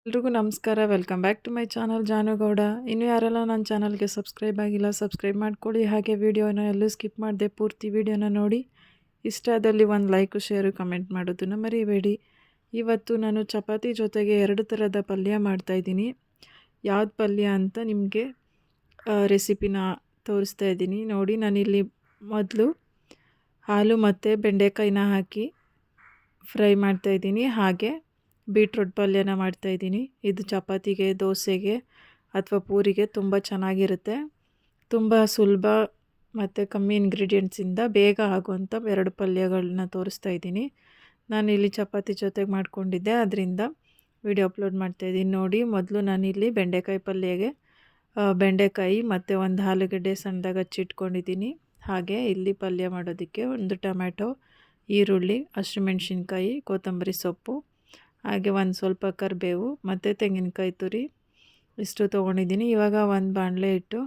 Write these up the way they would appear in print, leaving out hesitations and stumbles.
ಎಲ್ರಿಗೂ ನಮಸ್ಕಾರ. Welcome back to my channel Janu Gowda. ಇನ್ನು ಯಾರೆಲ್ಲ ನನ್ನ ಚಾನಲ್ಗೆ ಸಬ್ಸ್ಕ್ರೈಬ್ ಆಗಿಲ್ಲ ಸಬ್ಸ್ಕ್ರೈಬ್ ಮಾಡ್ಕೊಳ್ಳಿ. ಹಾಗೆ ವಿಡಿಯೋನ ಎಲ್ಲೂ ಸ್ಕಿಪ್ ಮಾಡದೆ ಪೂರ್ತಿ ವಿಡಿಯೋನ ನೋಡಿ. ಇಷ್ಟ ಆದಲ್ಲಿ ಒಂದು ಲೈಕು ಶೇರು ಕಮೆಂಟ್ ಮಾಡೋದನ್ನು ಮರಿಬೇಡಿ. ಇವತ್ತು ನಾನು ಚಪಾತಿ ಜೊತೆಗೆ 2 ಥರದ ಪಲ್ಯ ಮಾಡ್ತಾಯಿದ್ದೀನಿ. ಯಾವ್ದು ಪಲ್ಯ ಅಂತ ನಿಮಗೆ ರೆಸಿಪಿನ ತೋರಿಸ್ತಾ ಇದ್ದೀನಿ ನೋಡಿ. ನಾನಿಲ್ಲಿ ಮೊದಲು ಹಾಲು ಮತ್ತು ಬೆಂಡೆಕಾಯಿನ ಹಾಕಿ ಫ್ರೈ ಮಾಡ್ತಾಯಿದ್ದೀನಿ. ಹಾಗೆ ಬೀಟ್ರೂಟ್ ಪಲ್ಯನ ಮಾಡ್ತಾಯಿದ್ದೀನಿ. ಇದು ಚಪಾತಿಗೆ, ದೋಸೆಗೆ ಅಥವಾ ಪೂರಿಗೆ ತುಂಬ ಚೆನ್ನಾಗಿರುತ್ತೆ. ತುಂಬ ಸುಲಭ ಮತ್ತು ಕಮ್ಮಿ ಇಂಗ್ರೀಡಿಯೆಂಟ್ಸಿಂದ ಬೇಗ ಆಗುವಂಥ 2 ಪಲ್ಯಗಳನ್ನ ತೋರಿಸ್ತಾ ಇದ್ದೀನಿ. ನಾನಿಲ್ಲಿ ಚಪಾತಿ ಜೊತೆಗೆ ಮಾಡ್ಕೊಂಡಿದ್ದೆ, ಅದರಿಂದ ವಿಡಿಯೋ ಅಪ್ಲೋಡ್ ಮಾಡ್ತಾಯಿದ್ದೀನಿ ನೋಡಿ. ಮೊದಲು ನಾನಿಲ್ಲಿ ಬೆಂಡೆಕಾಯಿ ಪಲ್ಯಗೆ ಬೆಂಡೆಕಾಯಿ ಮತ್ತು ಒಂದು ಆಲೂಗಡ್ಡೆ ಸಣ್ಣದಾಗಿ ಹಚ್ಚಿಟ್ಕೊಂಡಿದ್ದೀನಿ. ಹಾಗೆ ಇಲ್ಲಿ ಪಲ್ಯ ಮಾಡೋದಕ್ಕೆ ಒಂದು ಟೊಮ್ಯಾಟೊ, ಈರುಳ್ಳಿ, ಹಸಿಮೆಣ್ಸಿನ್ಕಾಯಿ, ಕೊತ್ತಂಬರಿ ಸೊಪ್ಪು, ಹಾಗೆ ಒಂದು ಸ್ವಲ್ಪ ಕರಿಬೇವು ಮತ್ತು ತೆಂಗಿನಕಾಯಿ ತುರಿ ಇಷ್ಟು ತೊಗೊಂಡಿದ್ದೀನಿ. ಇವಾಗ ಒಂದು ಬಾಣಲೆ ಇಟ್ಟು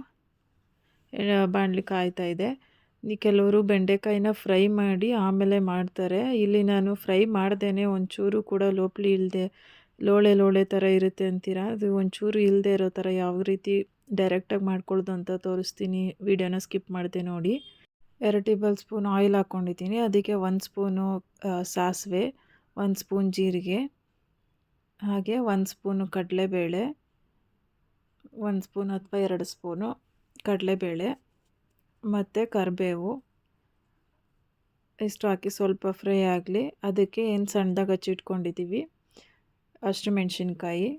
ಬಾಣಲೆ ಕಾಯ್ತಾ ಇದೆ. ಕೆಲವರು ಬೆಂಡೆಕಾಯಿನ ಫ್ರೈ ಮಾಡಿ ಆಮೇಲೆ ಮಾಡ್ತಾರೆ. ಇಲ್ಲಿ ನಾನು ಫ್ರೈ ಮಾಡ್ದೇ ಒಂಚೂರು ಕೂಡ ಲೋಪ್ಲಿ ಇಲ್ಲದೆ ಲೋಳೆ ಥರ ಇರುತ್ತೆ ಅಂತೀರ, ಅದು ಒಂಚೂರು ಇಲ್ಲದೆ ಇರೋ ಥರ ಯಾವ ರೀತಿ ಡೈರೆಕ್ಟಾಗಿ ಮಾಡ್ಕೊಳ್ಳೋದು ಅಂತ ತೋರಿಸ್ತೀನಿ. ವಿಡಿಯೋನ ಸ್ಕಿಪ್ ಮಾಡಿದೆ ನೋಡಿ. 2 ಟೇಬಲ್ ಸ್ಪೂನ್ ಆಯಿಲ್ ಹಾಕ್ಕೊಂಡಿದ್ದೀನಿ. ಅದಕ್ಕೆ 1 ಸ್ಪೂನು ಸಾಸಿವೆ, 1 ಸ್ಪೂನ್ ಜೀರಿಗೆ, ಹಾಗೆ 1 ಸ್ಪೂನು ಕಡಲೆಬೇಳೆ, 1 ಸ್ಪೂನ್ ಅಥವಾ 2 ಸ್ಪೂನು ಕಡಲೆಬೇಳೆ ಮತ್ತು ಕರಿಬೇವು ಇಷ್ಟು ಹಾಕಿ ಸ್ವಲ್ಪ ಫ್ರೈ ಆಗಲಿ. ಅದಕ್ಕೆ ಏನು ಸಣ್ಣದಾಗಿ ಹಚ್ಚಿಟ್ಕೊಂಡಿದ್ದೀವಿ ಹಸಿಮೆಣ್ಸಿನ್ಕಾಯಿ,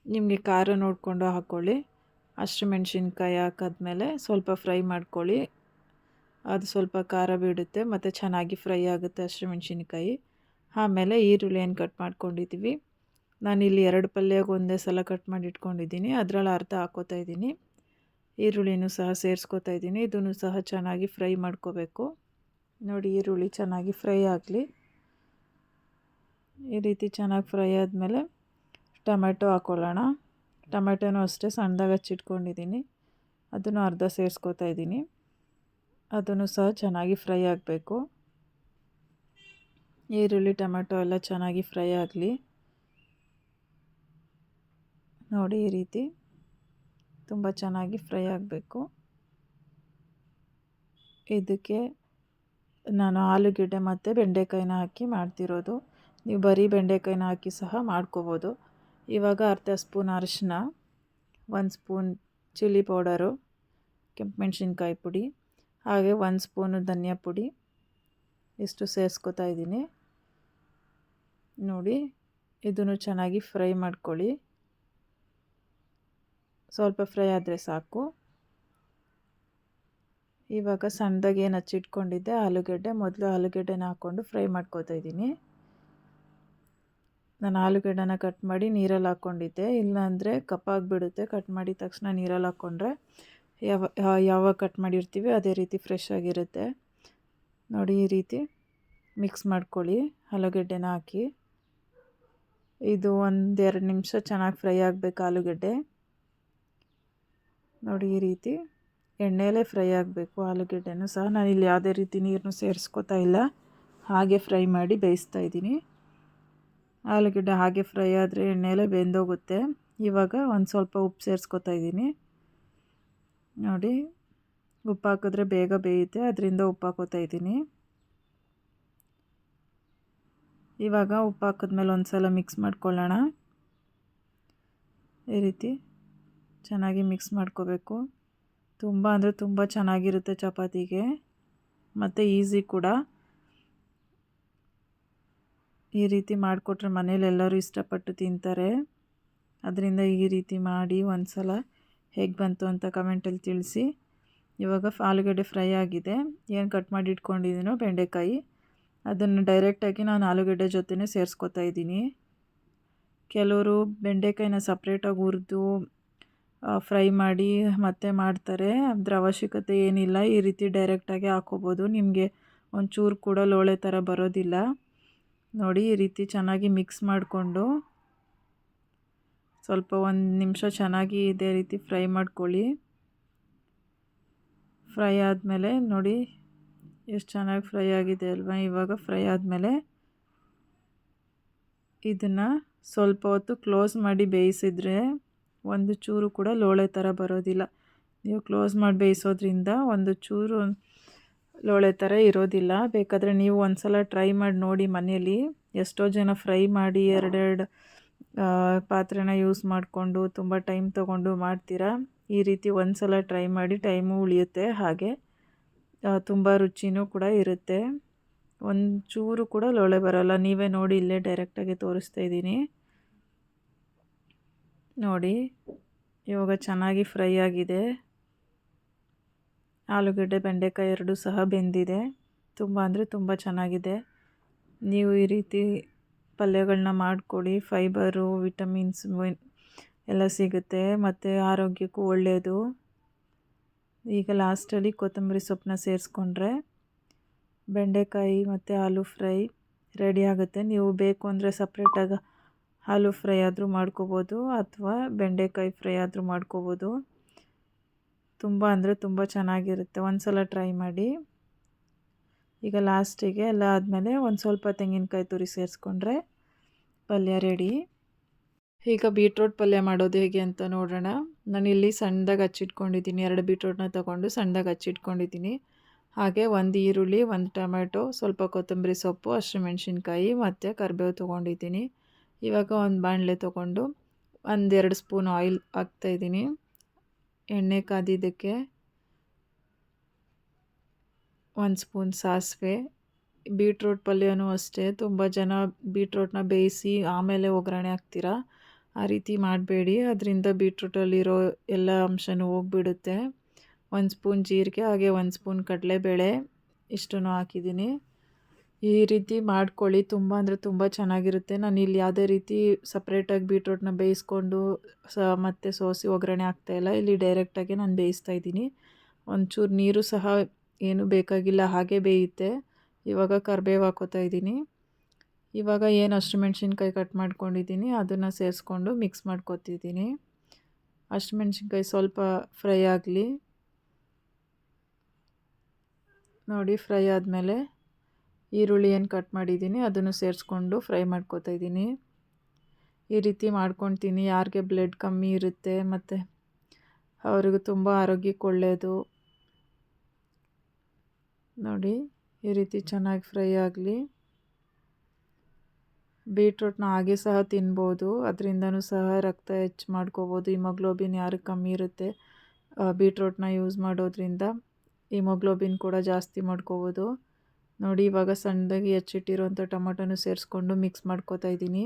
ನಿಮಗೆ ಖಾರ ನೋಡಿಕೊಂಡು ಹಾಕ್ಕೊಳ್ಳಿ. ಹಸಿಮೆಣ್ಸಿನ್ಕಾಯಿ ಹಾಕಿದ್ಮೇಲೆ ಸ್ವಲ್ಪ ಫ್ರೈ ಮಾಡ್ಕೊಳ್ಳಿ. ಅದು ಸ್ವಲ್ಪ ಖಾರ ಬಿಡುತ್ತೆ ಮತ್ತು ಚೆನ್ನಾಗಿ ಫ್ರೈ ಆಗುತ್ತೆ ಹಸಿಮೆಣ್ಸಿನ್ಕಾಯಿ. ಆಮೇಲೆ ಈರುಳ್ಳಿ ಏನು ಕಟ್ ಮಾಡ್ಕೊಂಡಿದ್ದೀವಿ, ನಾನಿಲ್ಲಿ 2 ಪಲ್ಯಕ್ಕೆ ಒಂದೇ ಸಲ ಕಟ್ ಮಾಡಿ ಇಟ್ಕೊಂಡಿದ್ದೀನಿ. ಅದರಲ್ಲಿ ಅರ್ಧ ಹಾಕ್ಕೋತಾ ಇದ್ದೀನಿ. ಈರುಳ್ಳಿನೂ ಸಹ ಸೇರಿಸ್ಕೋತಾ ಇದ್ದೀನಿ. ಇದನ್ನು ಸಹ ಚೆನ್ನಾಗಿ ಫ್ರೈ ಮಾಡ್ಕೋಬೇಕು ನೋಡಿ. ಈರುಳ್ಳಿ ಚೆನ್ನಾಗಿ ಫ್ರೈ ಆಗಲಿ. ಈ ರೀತಿ ಚೆನ್ನಾಗಿ ಫ್ರೈ ಆದಮೇಲೆ ಟೊಮೆಟೊ ಹಾಕ್ಕೊಳ್ಳೋಣ. ಟೊಮೆಟೊನೂ ಅಷ್ಟೇ ಸಣ್ಣದಾಗಿ ಹಚ್ಚಿಟ್ಕೊಂಡಿದ್ದೀನಿ, ಅದನ್ನು ಅರ್ಧ ಸೇರಿಸ್ಕೋತಾ ಇದ್ದೀನಿ. ಅದನ್ನು ಸಹ ಚೆನ್ನಾಗಿ ಫ್ರೈ ಆಗಬೇಕು. ಈರುಳ್ಳಿ ಟೊಮೆಟೊ ಎಲ್ಲ ಚೆನ್ನಾಗಿ ಫ್ರೈ ಆಗಲಿ ನೋಡಿ. ಈ ರೀತಿ ತುಂಬ ಚೆನ್ನಾಗಿ ಫ್ರೈ ಆಗಬೇಕು. ಇದಕ್ಕೆ ನಾನು ಆಲೂಗೆಡ್ಡೆ ಮತ್ತು ಬೆಂಡೆಕಾಯಿನ ಹಾಕಿ ಮಾಡ್ತಿರೋದು. ನೀವು ಬರೀ ಬೆಂಡೆಕಾಯಿನ ಹಾಕಿ ಸಹ ಮಾಡ್ಕೋಬೋದು. ಇವಾಗ ಅರ್ಧ ಸ್ಪೂನ್ ಅರಿಶಿನ, 1 ಸ್ಪೂನ್ ಚಿಲ್ಲಿ ಪೌಡರು, ಕೆಂಪು ಮೆಣಸಿನ್ಕಾಯಿ ಪುಡಿ, ಹಾಗೆ 1 ಸ್ಪೂನು ಧನಿಯಾ ಪುಡಿ ಇಷ್ಟು ಸೇರಿಸ್ಕೊತಾ ಇದ್ದೀನಿ ನೋಡಿ. ಇದನ್ನು ಚೆನ್ನಾಗಿ ಫ್ರೈ ಮಾಡ್ಕೊಳ್ಳಿ. ಸ್ವಲ್ಪ ಫ್ರೈ ಆದರೆ ಸಾಕು. ಇವಾಗ ಸಣ್ಣದಾಗಿ ಏನು ಹಚ್ಚಿಟ್ಕೊಂಡಿದ್ದೆ ಆಲೂಗೆಡ್ಡೆ, ಮೊದಲು ಆಲೂಗೆಡ್ಡೆನ ಹಾಕ್ಕೊಂಡು ಫ್ರೈ ಮಾಡ್ಕೋತಾ ಇದ್ದೀನಿ. ನಾನು ಆಲೂಗೆಡ್ಡೆನ ಕಟ್ ಮಾಡಿ ನೀರಲ್ಲಿ ಹಾಕ್ಕೊಂಡಿದ್ದೆ, ಇಲ್ಲಾಂದರೆ ಕಪ್ಪಾಗಿಬಿಡುತ್ತೆ. ಕಟ್ ಮಾಡಿದ ತಕ್ಷಣ ನೀರಲ್ಲಿ ಹಾಕ್ಕೊಂಡ್ರೆ ಯಾವಾಗ ಕಟ್ ಮಾಡಿರ್ತೀವಿ ಅದೇ ರೀತಿ ಫ್ರೆಶ್ ಆಗಿರುತ್ತೆ ನೋಡಿ. ಈ ರೀತಿ ಮಿಕ್ಸ್ ಮಾಡ್ಕೊಳ್ಳಿ ಆಲೂಗೆಡ್ಡೆನ ಹಾಕಿ. ಇದು 1-2 ನಿಮಿಷ ಚೆನ್ನಾಗಿ ಫ್ರೈ ಆಗಬೇಕು ಆಲೂಗೆಡ್ಡೆ ನೋಡಿ. ಈ ರೀತಿ ಎಣ್ಣೆಲೇ ಫ್ರೈ ಆಗಬೇಕು ಆಲೂಗೆಡ್ಡೆನೂ ಸಹ. ನಾನಿಲ್ಲಿ ಯಾವುದೇ ರೀತಿ ನೀರನ್ನು ಸೇರಿಸ್ಕೋತಾ ಇಲ್ಲ, ಹಾಗೆ ಫ್ರೈ ಮಾಡಿ ಬೇಯಿಸ್ತಾ ಇದ್ದೀನಿ. ಆಲೂಗೆಡ್ಡೆ ಹಾಗೆ ಫ್ರೈ ಆದರೆ ಎಣ್ಣೆಲೇ ಬೆಂದೋಗುತ್ತೆ. ಇವಾಗ ಒಂದು ಸ್ವಲ್ಪ ಉಪ್ಪು ಸೇರಿಸ್ಕೋತಾ ಇದ್ದೀನಿ ನೋಡಿ. ಉಪ್ಪು ಹಾಕಿದ್ರೆ ಬೇಗ ಬೇಯುತ್ತೆ, ಅದರಿಂದ ಉಪ್ಪು ಹಾಕೋತಾ ಇದ್ದೀನಿ. ಇವಾಗ ಉಪ್ಪು ಹಾಕಿದ್ಮೇಲೆ ಒಂದು ಸಲ ಮಿಕ್ಸ್ ಮಾಡ್ಕೊಳ್ಳೋಣ. ಈ ರೀತಿ ಚೆನ್ನಾಗಿ ಮಿಕ್ಸ್ ಮಾಡ್ಕೋಬೇಕು. ತುಂಬ ಅಂದರೆ ತುಂಬ ಚೆನ್ನಾಗಿರುತ್ತೆ ಚಪಾತಿಗೆ ಮತ್ತು ಈಸಿ ಕೂಡ. ಈ ರೀತಿ ಮಾಡಿಕೊಟ್ರೆ ಮನೇಲಿ ಎಲ್ಲರೂ ಇಷ್ಟಪಟ್ಟು ತಿಂತಾರೆ. ಅದರಿಂದ ಈ ರೀತಿ ಮಾಡಿ ಒಂದು ಸಲ ಹೇಗೆ ಬಂತು ಅಂತ ಕಮೆಂಟಲ್ಲಿ ತಿಳಿಸಿ. ಇವಾಗ ಆಲೂಗಡ್ಡೆ ಫ್ರೈ ಆಗಿದೆ. ಏನು ಕಟ್ ಮಾಡಿ ಇಟ್ಕೊಂಡಿದ್ದೀನೋ ಬೆಂಡೆಕಾಯಿ, ಅದನ್ನು ಡೈರೆಕ್ಟಾಗಿ ನಾನು ಆಲೂಗಡ್ಡೆ ಜೊತೆನೇ ಸೇರಿಸ್ಕೊತಾ ಇದ್ದೀನಿ. ಕೆಲವರು ಬೆಂಡೆಕಾಯಿನ ಸಪ್ರೇಟಾಗಿ ಹುರಿದು ಫ್ರೈ ಮಾಡಿ ಮತ್ತೆ ಮಾಡ್ತಾರೆ. ಅದರ ಅವಶ್ಯಕತೆ ಏನಿಲ್ಲ. ಈ ರೀತಿ ಡೈರೆಕ್ಟಾಗಿ ಹಾಕ್ಕೋಬೋದು. ನಿಮಗೆ ಒಂಚೂರು ಕೂಡ ಲೋಳೆ ಥರ ಬರೋದಿಲ್ಲ ನೋಡಿ. ಈ ರೀತಿ ಚೆನ್ನಾಗಿ ಮಿಕ್ಸ್ ಮಾಡಿಕೊಂಡು ಸ್ವಲ್ಪ 1 ನಿಮಿಷ ಚೆನ್ನಾಗಿ ಇದೇ ರೀತಿ ಫ್ರೈ ಮಾಡ್ಕೊಳ್ಳಿ. ಫ್ರೈ ಆದಮೇಲೆ ನೋಡಿ ಎಷ್ಟು ಚೆನ್ನಾಗಿ ಫ್ರೈ ಆಗಿದೆ ಅಲ್ವಾ. ಇವಾಗ ಫ್ರೈ ಆದಮೇಲೆ ಇದನ್ನು ಸ್ವಲ್ಪ ಹೊತ್ತು ಕ್ಲೋಸ್ ಮಾಡಿ ಬೇಯಿಸಿದ್ರೆ ಒಂದು ಚೂರು ಕೂಡ ಲೋಳೆ ಥರ ಬರೋದಿಲ್ಲ. ನೀವು ಕ್ಲೋಸ್ ಮಾಡಿ ಬೇಯಿಸೋದ್ರಿಂದ ಒಂದು ಚೂರು ಲೋಳೆ ಥರ ಇರೋದಿಲ್ಲ. ಬೇಕಾದರೆ ನೀವು ಒಂದು ಸಲ ಟ್ರೈ ಮಾಡಿ ನೋಡಿ ಮನೇಲಿ. ಎಷ್ಟೋ ಜನ ಫ್ರೈ ಮಾಡಿ ಎರಡೆರಡು ಪಾತ್ರೆನ ಯೂಸ್ ಮಾಡಿಕೊಂಡು ತುಂಬ ಟೈಮ್ ತೊಗೊಂಡು ಮಾಡ್ತೀರಾ. ಈ ರೀತಿ ಒಂದು ಸಲ ಟ್ರೈ ಮಾಡಿ, ಟೈಮು ಉಳಿಯುತ್ತೆ, ಹಾಗೆ ತುಂಬ ರುಚಿನೂ ಕೂಡ ಇರುತ್ತೆ. ಒಂದು ಚೂರು ಕೂಡ ಲೋಳೆ ಬರೋಲ್ಲ. ನೀವೇ ನೋಡಿ, ಇಲ್ಲೇ ಡೈರೆಕ್ಟಾಗಿ ತೋರಿಸ್ತಾ ಇದ್ದೀನಿ ನೋಡಿ. ಇವಾಗ ಚೆನ್ನಾಗಿ ಫ್ರೈ ಆಗಿದೆ. ಆಲೂಗಡ್ಡೆ ಬೆಂಡೆಕಾಯಿ ಎರಡೂ ಸಹ ಬೆಂದಿದೆ. ತುಂಬ ಅಂದರೆ ತುಂಬ ಚೆನ್ನಾಗಿದೆ. ನೀವು ಈ ರೀತಿ ಪಲ್ಯಗಳನ್ನ ಮಾಡ್ಕೊಳ್ಳಿ. ಫೈಬರು, ವಿಟಮಿನ್ಸ್ ಎಲ್ಲ ಸಿಗುತ್ತೆ ಮತ್ತು ಆರೋಗ್ಯಕ್ಕೂ ಒಳ್ಳೆಯದು. ಈಗ ಲಾಸ್ಟಲ್ಲಿ ಕೊತ್ತಂಬರಿ ಸೊಪ್ಪನ್ನ ಸೇರಿಸ್ಕೊಂಡ್ರೆ ಬೆಂಡೆಕಾಯಿ ಮತ್ತು ಆಲೂ ಫ್ರೈ ರೆಡಿ ಆಗುತ್ತೆ. ನೀವು ಬೇಕು ಅಂದರೆ ಸಪ್ರೇಟಾಗಿ ಆಲೂ ಫ್ರೈ ಆದರೂ ಮಾಡ್ಕೋಬೋದು ಅಥವಾ ಬೆಂಡೆಕಾಯಿ ಫ್ರೈ ಆದರೂ ಮಾಡ್ಕೋಬೋದು. ತುಂಬ ಅಂದರೆ ತುಂಬ ಚೆನ್ನಾಗಿರುತ್ತೆ. ಒಂದು ಸಲ ಟ್ರೈ ಮಾಡಿ. ಈಗ ಲಾಸ್ಟಿಗೆ ಎಲ್ಲ ಆದಮೇಲೆ ಒಂದು ಸ್ವಲ್ಪ ತೆಂಗಿನಕಾಯಿ ತುರಿ ಸೇರಿಸ್ಕೊಂಡ್ರೆ ಪಲ್ಯ ರೆಡಿ. ಈಗ ಬೀಟ್ರೋಟ್ ಪಲ್ಯ ಮಾಡೋದು ಹೇಗೆ ಅಂತ ನೋಡೋಣ. ನಾನಿಲ್ಲಿ ಸಣ್ಣದಾಗಿ ಹಚ್ಚಿಟ್ಕೊಂಡಿದ್ದೀನಿ. 2 ಬೀಟ್ರೋಟ್ನ ತೊಗೊಂಡು ಸಣ್ಣದಾಗಿ ಹಚ್ಚಿಟ್ಕೊಂಡಿದ್ದೀನಿ. ಹಾಗೆ 1 ಈರುಳ್ಳಿ, 1 ಟೊಮೆಟೊ, ಸ್ವಲ್ಪ ಕೊತ್ತಂಬರಿ ಸೊಪ್ಪು, ಹಸಿಮೆಣ್ಸಿನ್ಕಾಯಿ ಮತ್ತು ಕರಿಬೇವು ತೊಗೊಂಡಿದ್ದೀನಿ. ಇವಾಗ ಒಂದು ಬಾಣಲೆ ತೊಗೊಂಡು 1-2 ಸ್ಪೂನ್ ಆಯಿಲ್ ಹಾಕ್ತಾಯಿದ್ದೀನಿ. ಎಣ್ಣೆ ಕಾದಿದ್ದಕ್ಕೆ 1 ಸ್ಪೂನ್ ಸಾಸಿವೆ. ಬೀಟ್ರೋಟ್ ಪಲ್ಯನೂ ಅಷ್ಟೇ, ತುಂಬ ಜನ ಬೀಟ್ರೋಟ್ನ ಬೇಯಿಸಿ ಆಮೇಲೆ ಒಗ್ಗರಣೆ ಹಾಕ್ತೀರಾ. ಆ ರೀತಿ ಮಾಡಬೇಡಿ, ಅದರಿಂದ ಬೀಟ್ರೂಟಲ್ಲಿರೋ ಎಲ್ಲ ಅಂಶನೂ ಹೋಗಿಬಿಡುತ್ತೆ. 1 ಸ್ಪೂನ್ ಜೀರಿಗೆ, ಹಾಗೆ 1 ಸ್ಪೂನ್ ಕಡಲೆಬೇಳೆ ಇಷ್ಟನ್ನು ಹಾಕಿದ್ದೀನಿ. ಈ ರೀತಿ ಮಾಡ್ಕೊಳ್ಳಿ, ತುಂಬ ಅಂದರೆ ತುಂಬ ಚೆನ್ನಾಗಿರುತ್ತೆ. ನಾನು ಇಲ್ಲಿ ಯಾವುದೇ ರೀತಿ ಸಪ್ರೇಟಾಗಿ ಬೀಟ್ರೋಟ್ನ ಬೇಯಿಸ್ಕೊಂಡು ಮತ್ತು ಸೋಸಿ ಒಗ್ಗರಣೆ ಹಾಕ್ತಾಯಿಲ್ಲ. ಇಲ್ಲಿ ಡೈರೆಕ್ಟಾಗಿ ನಾನು ಬೇಯಿಸ್ತಾ ಇದ್ದೀನಿ. ಒಂಚೂರು ನೀರು ಸಹ ಏನೂ ಬೇಕಾಗಿಲ್ಲ, ಹಾಗೆ ಬೇಯುತ್ತೆ. ಇವಾಗ ಕರಿಬೇವು ಹಾಕೋತಾ ಇದ್ದೀನಿ. ಇವಾಗ ಏನು ಹಸಿಮೆಣ್ಸಿನ್ಕಾಯಿ ಕಟ್ ಮಾಡ್ಕೊಂಡಿದ್ದೀನಿ ಅದನ್ನು ಸೇರಿಸ್ಕೊಂಡು ಮಿಕ್ಸ್ ಮಾಡ್ಕೊತಿದ್ದೀನಿ. ಹಸಿಮೆಣ್ಸಿನ್ಕಾಯಿ ಸ್ವಲ್ಪ ಫ್ರೈ ಆಗಲಿ ನೋಡಿ. ಫ್ರೈ ಆದಮೇಲೆ ಈರುಳ್ಳಿ ಏನು ಕಟ್ ಮಾಡಿದ್ದೀನಿ ಅದನ್ನು ಸೇರಿಸ್ಕೊಂಡು ಫ್ರೈ ಮಾಡ್ಕೊತಾ ಇದ್ದೀನಿ. ಈ ರೀತಿ ಮಾಡ್ಕೊತೀನಿ. ಯಾರಿಗೆ ಬ್ಲಡ್ ಕಮ್ಮಿ ಇರುತ್ತೆ ಮತ್ತು ಅವ್ರಿಗೂ ತುಂಬ ಆರೋಗ್ಯಕ್ಕೆ ಒಳ್ಳೆಯದು ನೋಡಿ. ಈ ರೀತಿ ಚೆನ್ನಾಗಿ ಫ್ರೈ ಆಗಲಿ. ಬೀಟ್ರೂಟ್ನ ಹಾಗೆ ಸಹ ತಿನ್ಬೋದು, ಅದರಿಂದನೂ ಸಹ ರಕ್ತ ಹೆಚ್ಚು ಮಾಡ್ಕೋಬೋದು. ಹಿಮೋಗ್ಲೋಬಿನ್ ಯಾರಿಗೆ ಕಮ್ಮಿ ಇರುತ್ತೆ ಬೀಟ್ರೂಟ್ನ ಯೂಸ್ ಮಾಡೋದ್ರಿಂದ ಹಿಮೋಗ್ಲೋಬಿನ್ ಕೂಡ ಜಾಸ್ತಿ ಮಾಡ್ಕೋಬೋದು ನೋಡಿ. ಇವಾಗ ಸಣ್ಣದಾಗಿ ಹೆಚ್ಚಿಟ್ಟಿರೋಂಥ ಟೊಮೊಟೊನೂ ಸೇರಿಸ್ಕೊಂಡು ಮಿಕ್ಸ್ ಮಾಡ್ಕೋತಾ ಇದ್ದೀನಿ.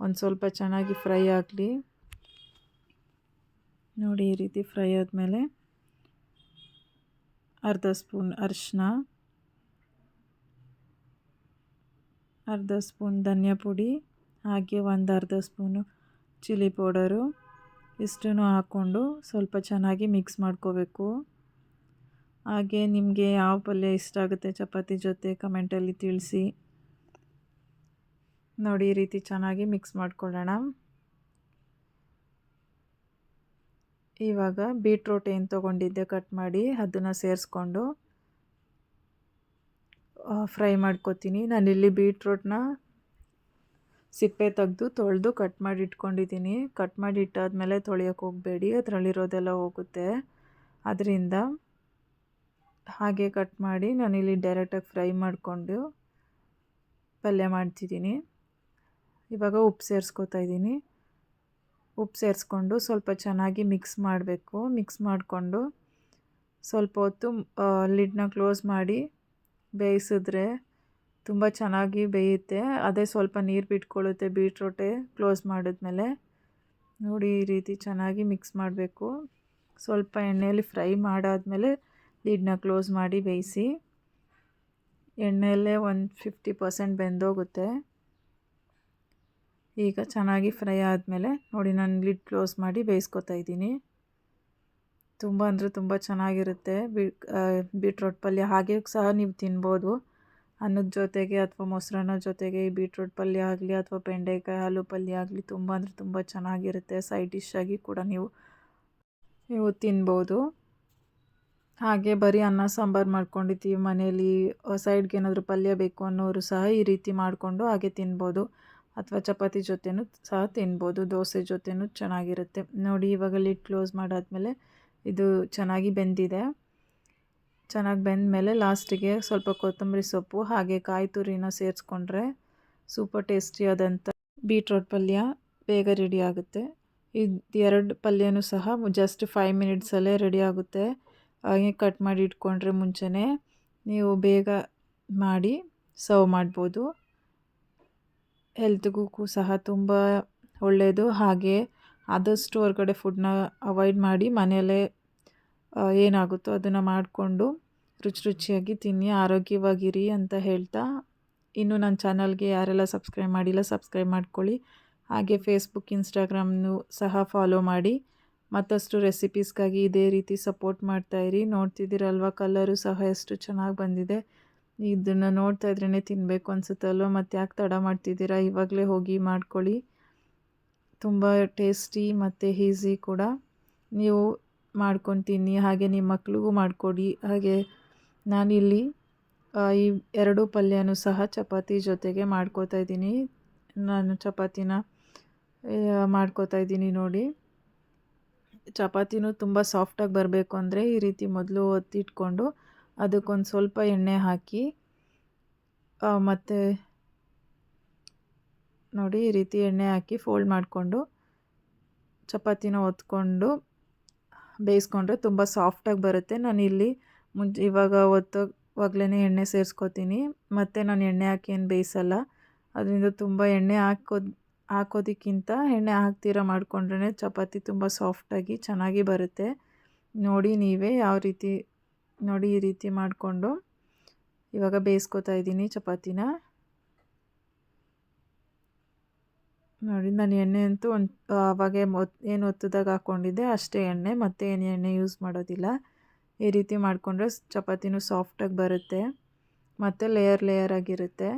ಒಂದು ಸ್ವಲ್ಪ ಚೆನ್ನಾಗಿ ಫ್ರೈ ಆಗಲಿ ನೋಡಿ. ಈ ರೀತಿ ಫ್ರೈ ಆದಮೇಲೆ ಅರ್ಧ ಸ್ಪೂನ್ ಅರಿಶಿನ, ಅರ್ಧ ಸ್ಪೂನ್ ಧನಿಯಾ ಪುಡಿ, ಹಾಗೆ ಒಂದು ಅರ್ಧ ಸ್ಪೂನು ಚಿಲ್ಲಿ ಪೌಡರು ಇಷ್ಟನ್ನು ಹಾಕ್ಕೊಂಡು ಸ್ವಲ್ಪ ಚೆನ್ನಾಗಿ ಮಿಕ್ಸ್ ಮಾಡ್ಕೋಬೇಕು. ಹಾಗೆ ನಿಮಗೆ ಯಾವ ಪಲ್ಯ ಇಷ್ಟ ಆಗುತ್ತೆ ಚಪಾತಿ ಜೊತೆ ಕಮೆಂಟಲ್ಲಿ ತಿಳಿಸಿ ನೋಡಿ. ಈ ರೀತಿ ಚೆನ್ನಾಗಿ ಮಿಕ್ಸ್ ಮಾಡ್ಕೊಳ್ಳೋಣ. ಇವಾಗ ಬೀಟ್ರೋಟ್ ಏನು ತೊಗೊಂಡಿದ್ದೆ ಕಟ್ ಮಾಡಿ ಅದನ್ನು ಸೇರಿಸ್ಕೊಂಡು ಫ್ರೈ ಮಾಡ್ಕೊತೀನಿ. ನಾನಿಲ್ಲಿ ಬೀಟ್ರೋಟ್ನ ಸಿಪ್ಪೆ ತೆಗೆದು ತೊಳೆದು ಕಟ್ ಮಾಡಿ ಇಟ್ಕೊಂಡಿದ್ದೀನಿ. ಕಟ್ ಮಾಡಿ ಇಟ್ಟಾದ್ಮೇಲೆ ತೊಳೆಯೋಕ್ಕೆ ಹೋಗಬೇಡಿ, ಅದರಲ್ಲಿರೋದೆಲ್ಲ ಹೋಗುತ್ತೆ. ಅದರಿಂದ ಹಾಗೆ ಕಟ್ ಮಾಡಿ ನಾನಿಲ್ಲಿ ಡೈರೆಕ್ಟಾಗಿ ಫ್ರೈ ಮಾಡಿಕೊಂಡು ಪಲ್ಯ ಮಾಡ್ತಿದ್ದೀನಿ. ಇವಾಗ ಉಪ್ಪು ಸೇರಿಸ್ಕೊತಾ ಇದ್ದೀನಿ. ಉಪ್ಪು ಸೇರಿಸ್ಕೊಂಡು ಸ್ವಲ್ಪ ಚೆನ್ನಾಗಿ ಮಿಕ್ಸ್ ಮಾಡಬೇಕು. ಮಿಕ್ಸ್ ಮಾಡಿಕೊಂಡು ಸ್ವಲ್ಪ ಹೊತ್ತು ಲಿಡ್ನ ಕ್ಲೋಸ್ ಮಾಡಿ ಬೇಯಿಸಿದ್ರೆ ತುಂಬ ಚೆನ್ನಾಗಿ ಬೇಯುತ್ತೆ. ಅದೇ ಸ್ವಲ್ಪ ನೀರು ಬಿಟ್ಕೊಳ್ಳುತ್ತೆ ಬೀಟ್ರೋಟೆ ಕ್ಲೋಸ್ ಮಾಡಿದ್ಮೇಲೆ ನೋಡಿ. ಈ ರೀತಿ ಚೆನ್ನಾಗಿ ಮಿಕ್ಸ್ ಮಾಡಬೇಕು. ಸ್ವಲ್ಪ ಎಣ್ಣೆಯಲ್ಲಿ ಫ್ರೈ ಮಾಡಾದಮೇಲೆ ಲಿಡ್ನ ಕ್ಲೋಸ್ ಮಾಡಿ ಬೇಯಿಸಿ. ಎಣ್ಣೆಯಲ್ಲೇ ಒಂದು 50% ಬೆಂದೋಗುತ್ತೆ. ಈಗ ಚೆನ್ನಾಗಿ ಫ್ರೈ ಆದಮೇಲೆ ನೋಡಿ ನಾನು ಲಿಡ್ ಕ್ಲೋಸ್ ಮಾಡಿ ಬೇಯಿಸ್ಕೊತಾ ಇದ್ದೀನಿ. ತುಂಬ ಅಂದರೆ ತುಂಬ ಚೆನ್ನಾಗಿರುತ್ತೆ ಬೀಟ್ರೋಟ್ ಪಲ್ಯ. ಹಾಗೆ ಸಹ ನೀವು ತಿನ್ಬೋದು ಅನ್ನದ ಜೊತೆಗೆ ಅಥವಾ ಮೊಸರನ್ನ ಜೊತೆಗೆ. ಈ ಬೀಟ್ರೋಟ್ ಪಲ್ಯ ಆಗಲಿ ಅಥವಾ ಬೆಂಡೆಕಾಯಿ ಆಲೂ ಪಲ್ಯ ಆಗಲಿ ತುಂಬ ಅಂದರೆ ತುಂಬ ಚೆನ್ನಾಗಿರುತ್ತೆ. ಸೈಡ್ ಡಿಶ್ ಆಗಿ ಕೂಡ ನೀವು ತಿನ್ಬೋದು. ಹಾಗೆ ಬರೀ ಅನ್ನ ಸಾಂಬಾರು ಮಾಡ್ಕೊಂಡಿದ್ದೀವಿ ಮನೇಲಿ, ಸೈಡ್ಗೆ ಏನಾದರೂ ಪಲ್ಯ ಬೇಕು ಅನ್ನೋರು ಸಹ ಈ ರೀತಿ ಮಾಡಿಕೊಂಡು ಹಾಗೆ ತಿನ್ಬೋದು. ಅಥವಾ ಚಪಾತಿ ಜೊತೆನೂ ಸಹ ತಿನ್ಬೋದು, ದೋಸೆ ಜೊತೆನೂ ಚೆನ್ನಾಗಿರುತ್ತೆ. ನೋಡಿ ಇವಾಗ ಲಿಡ್ ಕ್ಲೋಸ್ ಮಾಡಾದಮೇಲೆ ಇದು ಚೆನ್ನಾಗಿ ಬೆಂದಿದೆ. ಚೆನ್ನಾಗಿ ಬೆಂದಮೇಲೆ ಲಾಸ್ಟಿಗೆ ಸ್ವಲ್ಪ ಕೊತ್ತಂಬರಿ ಸೊಪ್ಪು ಹಾಗೆ ಕಾಯಿ ತುರಿನ ಸೇರಿಸ್ಕೊಂಡ್ರೆ ಸೂಪರ್ ಟೇಸ್ಟಿಯಾದಂಥ ಬೀಟ್ರೋಟ್ ಪಲ್ಯ ಬೇಗ ರೆಡಿ ಆಗುತ್ತೆ. ಇದು 2 ಪಲ್ಯನೂ ಸಹ ಜಸ್ಟ್ 5 ಮಿನಿಟ್ಸಲ್ಲೇ ರೆಡಿ ಆಗುತ್ತೆ. ಹಾಗೆ ಕಟ್ ಮಾಡಿ ಇಟ್ಕೊಂಡ್ರೆ ಮುಂಚೆನೇ ನೀವು ಬೇಗ ಮಾಡಿ ಸರ್ವ್ ಮಾಡ್ಬೋದು. ಹೆಲ್ತ್ಗೂ ಸಹ ತುಂಬ ಒಳ್ಳೆಯದು. ಹಾಗೆ ಆದಷ್ಟು ಹೊರಗಡೆ ಫುಡ್ನ ಅವಾಯ್ಡ್ ಮಾಡಿ ಮನೆಯಲ್ಲೇ ಏನಾಗುತ್ತೋ ಅದನ್ನು ಮಾಡಿಕೊಂಡು ರುಚಿ ರುಚಿಯಾಗಿ ತಿನ್ನಿ, ಆರೋಗ್ಯವಾಗಿರಿ ಅಂತ ಹೇಳ್ತಾ, ಇನ್ನು ನನ್ನ ಚಾನಲ್ಗೆ ಯಾರೆಲ್ಲ ಸಬ್ಸ್ಕ್ರೈಬ್ ಮಾಡಿಲ್ಲ ಸಬ್ಸ್ಕ್ರೈಬ್ ಮಾಡ್ಕೊಳ್ಳಿ. ಹಾಗೆ ಫೇಸ್ಬುಕ್ ಇನ್ಸ್ಟಾಗ್ರಾಮ್ನು ಸಹ ಫಾಲೋ ಮಾಡಿ. ಮತ್ತಷ್ಟು ರೆಸಿಪೀಸ್ಗಾಗಿ ಇದೇ ರೀತಿ ಸಪೋರ್ಟ್ ಮಾಡ್ತಾಯಿರಿ. ನೋಡ್ತಿದ್ದೀರಲ್ವ ಕಲರು ಸಹ ಎಷ್ಟು ಚೆನ್ನಾಗಿ ಬಂದಿದೆ. ಇದನ್ನು ನೋಡ್ತಾ ಇದ್ರೇ ತಿನ್ನಬೇಕು ಅನಿಸುತ್ತಲ್ವ, ಮತ್ತು ಯಾಕೆ ತಡ ಮಾಡ್ತಿದ್ದೀರಾ, ಇವಾಗಲೇ ಹೋಗಿ ಮಾಡ್ಕೊಳ್ಳಿ. ತುಂಬ ಟೇಸ್ಟಿ ಮತ್ತು ಈಸಿ ಕೂಡ. ನೀವು ಮಾಡ್ಕೊಂಡು ತಿನ್ನಿ, ಹಾಗೆ ನಿಮ್ಮ ಮಕ್ಳಿಗೂ ಮಾಡಿಕೊಡಿ. ಹಾಗೆ ನಾನಿಲ್ಲಿ ಈ 2 ಪಲ್ಯನೂ ಸಹ ಚಪಾತಿ ಜೊತೆಗೆ ಮಾಡ್ಕೋತಾ ಇದ್ದೀನಿ. ನಾನು ಚಪಾತಿನ ಮಾಡ್ಕೋತಾ ಇದ್ದೀನಿ ನೋಡಿ. ಚಪಾತಿನೂ ತುಂಬ ಸಾಫ್ಟಾಗಿ ಬರಬೇಕು ಅಂದರೆ ಈ ರೀತಿ ಮೊದಲು ಒತ್ತಿಟ್ಕೊಂಡು ಅದಕ್ಕೊಂದು ಸ್ವಲ್ಪ ಎಣ್ಣೆ ಹಾಕಿ ಮತ್ತು ನೋಡಿ ಈ ರೀತಿ ಎಣ್ಣೆ ಹಾಕಿ ಫೋಲ್ಡ್ ಮಾಡಿಕೊಂಡು ಚಪಾತಿನ ಒತ್ಕೊಂಡು ಬೇಯಿಸ್ಕೊಂಡ್ರೆ ತುಂಬ ಸಾಫ್ಟಾಗಿ ಬರುತ್ತೆ. ನಾನಿಲ್ಲಿ ಇವಾಗ ಒತ್ತೋವಾಗಲೇ ಎಣ್ಣೆ ಸೇರಿಸ್ಕೊತೀನಿ, ಮತ್ತು ನಾನು ಎಣ್ಣೆ ಹಾಕಿ ಏನು ಬೇಯಿಸಲ್ಲ. ಅದರಿಂದ ತುಂಬ ಎಣ್ಣೆ ಹಾಕೋದಕ್ಕಿಂತ ಎಣ್ಣೆ ಹಾಕ್ತೀರ ಮಾಡಿಕೊಂಡ್ರೆ ಚಪಾತಿ ತುಂಬ ಸಾಫ್ಟಾಗಿ ಚೆನ್ನಾಗಿ ಬರುತ್ತೆ. ನೋಡಿ ನೀವೇ ಯಾವ ರೀತಿ, ನೋಡಿ ಈ ರೀತಿ ಮಾಡಿಕೊಂಡು ಇವಾಗ ಬೇಯಿಸ್ಕೊತಾ ಇದ್ದೀನಿ ಚಪಾತಿನ. ನೋಡಿ ನಾನು ಎಣ್ಣೆ ಅಂತೂ ಆವಾಗೆ ಏನು ಒತ್ತಿದಾಗ ಹಾಕ್ಕೊಂಡಿದ್ದೆ ಅಷ್ಟೇ ಎಣ್ಣೆ, ಮತ್ತೆ ಏನು ಎಣ್ಣೆ ಯೂಸ್ ಮಾಡೋದಿಲ್ಲ. ಈ ರೀತಿ ಮಾಡಿಕೊಂಡ್ರೆ ಚಪಾತಿನೂ ಸಾಫ್ಟಾಗಿ ಬರುತ್ತೆ ಮತ್ತು ಲೇಯರ್ ಆಗಿರುತ್ತೆ.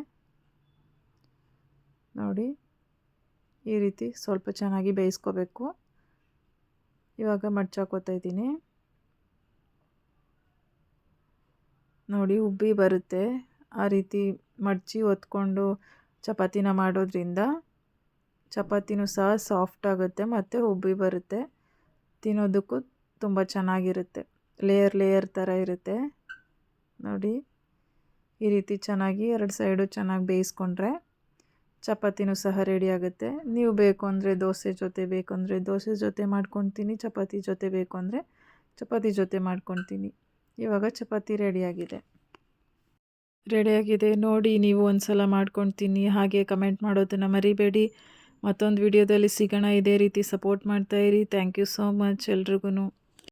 ನೋಡಿ ಈ ರೀತಿ ಸ್ವಲ್ಪ ಚೆನ್ನಾಗಿ ಬೇಯಿಸ್ಕೋಬೇಕು. ಇವಾಗ ಮಡ್ಚಾಕೋತಾ ಇದ್ದೀನಿ. ನೋಡಿ ಉಬ್ಬಿ ಬರುತ್ತೆ. ಆ ರೀತಿ ಮಡಚಿ ಒತ್ಕೊಂಡು ಚಪಾತಿನ ಮಾಡೋದ್ರಿಂದ ಚಪಾತಿನೂ ಸಹ ಸಾಫ್ಟ್ ಆಗುತ್ತೆ ಮತ್ತು ಉಬ್ಬಿ ಬರುತ್ತೆ. ತಿನ್ನೋದಕ್ಕೂ ತುಂಬ ಚೆನ್ನಾಗಿರುತ್ತೆ. ಲೇಯರ್ ಥರ ಇರುತ್ತೆ. ನೋಡಿ ಈ ರೀತಿ ಚೆನ್ನಾಗಿ 2 ಸೈಡು ಚೆನ್ನಾಗಿ ಬೇಯಿಸ್ಕೊಂಡ್ರೆ ಚಪಾತಿನೂ ಸಹ ರೆಡಿ ಆಗುತ್ತೆ. ನೀವು ಬೇಕು ಅಂದರೆ ದೋಸೆ ಜೊತೆ ಬೇಕಂದರೆ ದೋಸೆ ಜೊತೆ ಮಾಡ್ಕೊತೀನಿ, ಚಪಾತಿ ಜೊತೆ ಬೇಕು ಅಂದರೆ ಚಪಾತಿ ಜೊತೆ ಮಾಡ್ಕೊತೀನಿ. ಇವಾಗ ಚಪಾತಿ ರೆಡಿಯಾಗಿದೆ. ನೋಡಿ ನೀವು ಒಂದು ಸಲ ಮಾಡ್ಕೊಂಡು ತಿನ್ನಿ, ಹಾಗೆ ಕಮೆಂಟ್ ಮಾಡೋದನ್ನು ಮರಿಬೇಡಿ. ಮತ್ತೊಂದು ವಿಡಿಯೋದಲ್ಲಿ ಸಿಗೋಣ. ಇದೇ ರೀತಿ ಸಪೋರ್ಟ್ ಮಾಡ್ತಾಯಿರಿ. ಥ್ಯಾಂಕ್ ಯು ಸೋ ಮಚ್ ಎಲ್ರಿಗೂ.